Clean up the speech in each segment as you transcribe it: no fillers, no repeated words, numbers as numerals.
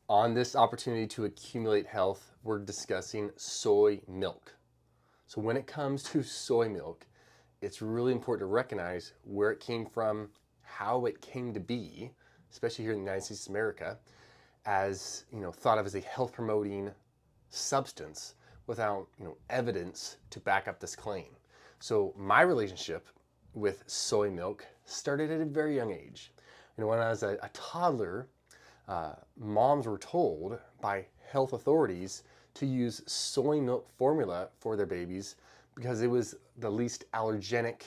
On this opportunity to accumulate health, we're discussing soy milk. So when it comes to soy milk, it's really important to recognize where it came from, how it came to be, especially here in the United States of America, as thought of as a health promoting substance without evidence to back up this claim. So my relationship with soy milk started at a very young age. When I was a toddler, moms were told by health authorities to use soy milk formula for their babies because it was the least allergenic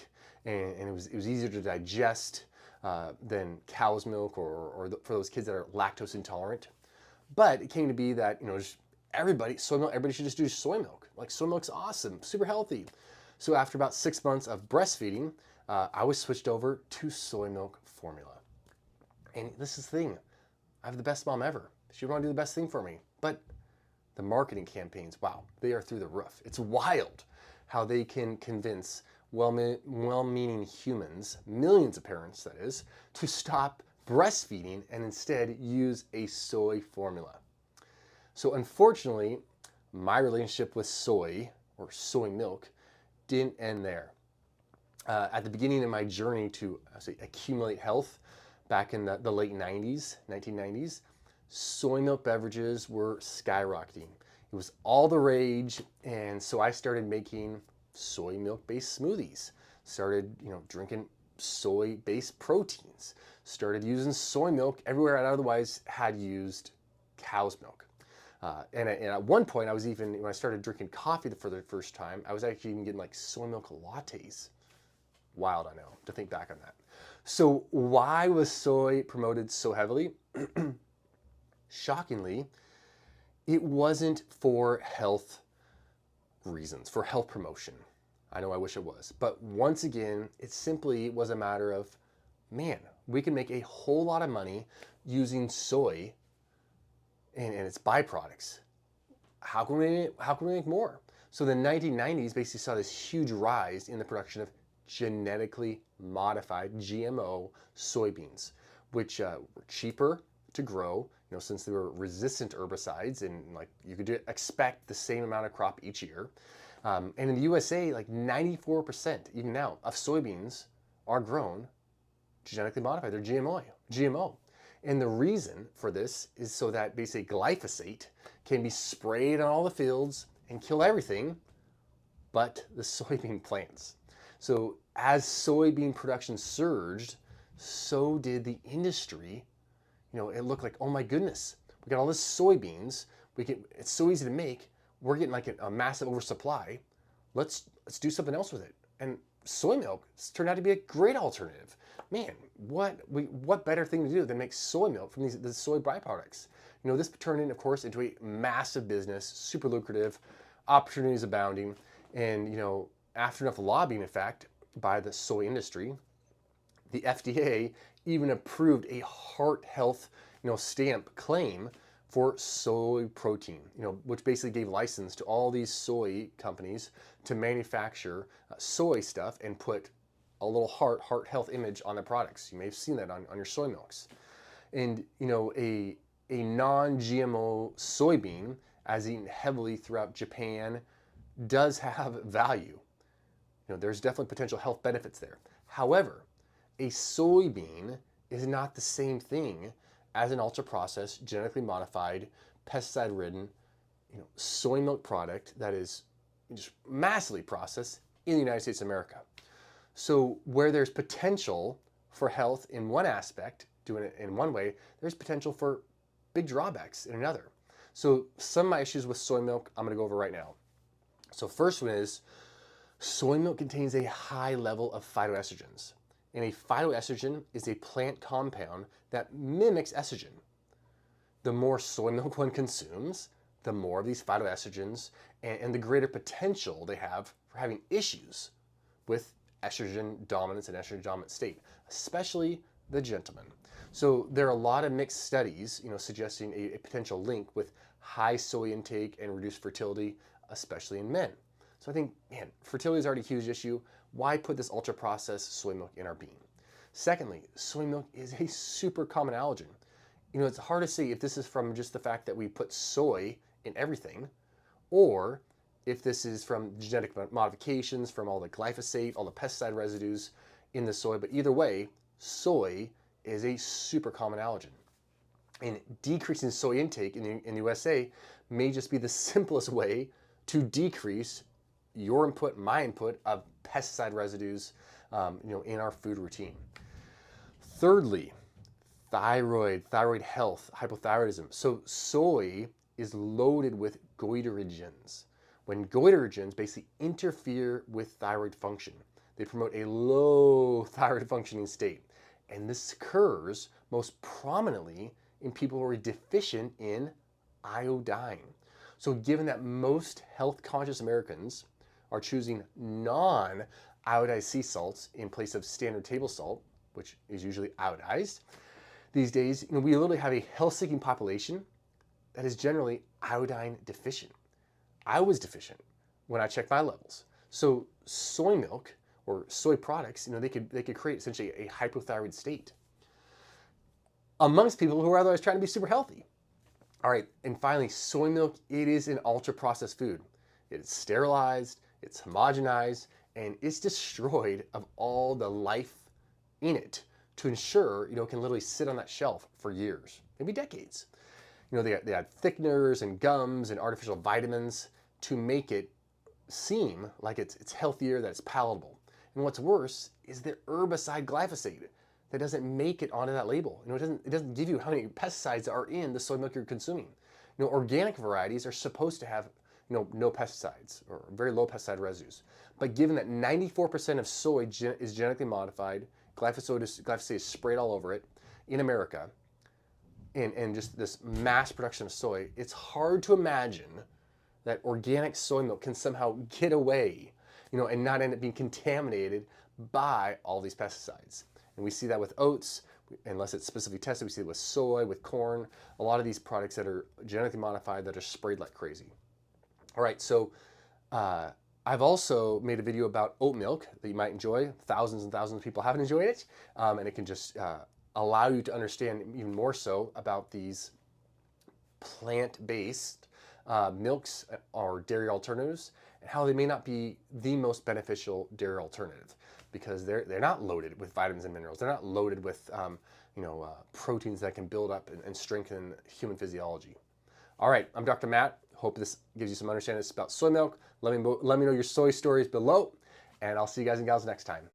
and it was easier to digest than cow's milk or for those kids that are lactose intolerant. But it came to be that just everybody should just do soy milk. Like, soy milk's awesome, super healthy. So after about 6 months of breastfeeding, I was switched over to soy milk formula. And this is the thing, I have the best mom ever. She would want to do the best thing for me. But the marketing campaigns, wow, they are through the roof. It's wild how they can convince well-meaning humans, millions of parents that is, to stop breastfeeding and instead use a soy formula. So unfortunately, my relationship with soy or soy milk didn't end there. At the beginning of my journey to accumulate health, back in the late 1990s, soy milk beverages were skyrocketing. It was all the rage, and so I started making soy milk-based smoothies, started drinking soy-based proteins, started using soy milk everywhere I otherwise had used cow's milk. And at one point, when I started drinking coffee for the first time, I was actually even getting like soy milk lattes. Wild, I know, to think back on that. So why was soy promoted so heavily? Shockingly, it wasn't for health reasons, for health promotion. I know, I wish it was. But once again, it simply was a matter of, man, we can make a whole lot of money using soy and its byproducts. How can we make more? So the 1990s basically saw this huge rise in the production of genetically modified GMO soybeans, which were cheaper to grow, since they were resistant to herbicides, and like you could expect the same amount of crop each year. And in the USA, like 94%, even now, of soybeans are grown genetically modified. They're GMO. And the reason for this is so that basically glyphosate can be sprayed on all the fields and kill everything but the soybean plants. So as soybean production surged, so did the industry. It looked like, oh my goodness, we got all this soybeans. It's so easy to make. We're getting like a massive oversupply. Let's do something else with it. And soy milk turned out to be a great alternative. Man, what better thing to do than make soy milk from the soy byproducts? This turned into a massive business, super lucrative, opportunities abounding, and after enough lobbying, in fact, by the soy industry, the FDA even approved a heart health, stamp claim for soy protein, which basically gave license to all these soy companies to manufacture soy stuff and put a little heart health image on their products. You may have seen that on your soy milks. And a non-GMO soybean, as eaten heavily throughout Japan, does have value. There's definitely potential health benefits there. However, a soybean is not the same thing as an ultra-processed, genetically modified, pesticide-ridden, soy milk product that is just massively processed in the United States of America. So where there's potential for health in one aspect, doing it in one way, there's potential for big drawbacks in another. So some of my issues with soy milk, I'm going to go over right now. So first one is, soy milk contains a high level of phytoestrogens. And a phytoestrogen is a plant compound that mimics estrogen. The more soy milk one consumes, the more of these phytoestrogens and the greater potential they have for having issues with estrogen dominance and estrogen dominant state, especially the gentleman. So there are a lot of mixed studies, suggesting a potential link with high soy intake and reduced fertility, especially in men. So I think, man, fertility is already a huge issue. Why put this ultra-processed soy milk in our bean? Secondly, soy milk is a super common allergen. it's hard to say if this is from just the fact that we put soy in everything, or if this is from genetic modifications, from all the glyphosate, all the pesticide residues in the soy. But either way, soy is a super common allergen. And decreasing soy intake in the USA may just be the simplest way to decrease your input, my input of pesticide residues, in our food routine. Thirdly, thyroid health, hypothyroidism. So soy is loaded with goitrogens. When goitrogens basically interfere with thyroid function, they promote a low thyroid functioning state. And this occurs most prominently in people who are deficient in iodine. So given that most health conscious Americans are choosing non-iodized sea salts in place of standard table salt, which is usually iodized, these days, we literally have a health-seeking population that is generally iodine deficient. I was deficient when I checked my levels. So soy milk or soy products, they could create essentially a hypothyroid state amongst people who are otherwise trying to be super healthy. All right, and finally, soy milk, it is an ultra-processed food. It's sterilized, it's homogenized, and it's destroyed of all the life in it to ensure, it can literally sit on that shelf for years, maybe decades. They add thickeners and gums and artificial vitamins to make it seem like it's healthier, that it's palatable. And what's worse is the herbicide glyphosate that doesn't make it onto that label. It doesn't give you how many pesticides are in the soy milk you're consuming. Organic varieties are supposed to have no pesticides or very low pesticide residues. But given that 94% of soy is genetically modified, glyphosate is sprayed all over it in America, and just this mass production of soy, it's hard to imagine that organic soy milk can somehow get away, and not end up being contaminated by all these pesticides. And we see that with oats, unless it's specifically tested. We see it with soy, with corn, a lot of these products that are genetically modified that are sprayed like crazy. All right, so I've also made a video about oat milk that you might enjoy. Thousands and thousands of people haven't enjoyed it, and it can just allow you to understand even more so about these plant-based milks or dairy alternatives, and how they may not be the most beneficial dairy alternative, because they're not loaded with vitamins and minerals. They're not loaded with proteins that can build up and strengthen human physiology. All right, I'm Dr. Matt. Hope this gives you some understanding about soy milk. Let me know your soy stories below, and I'll see you guys and gals next time.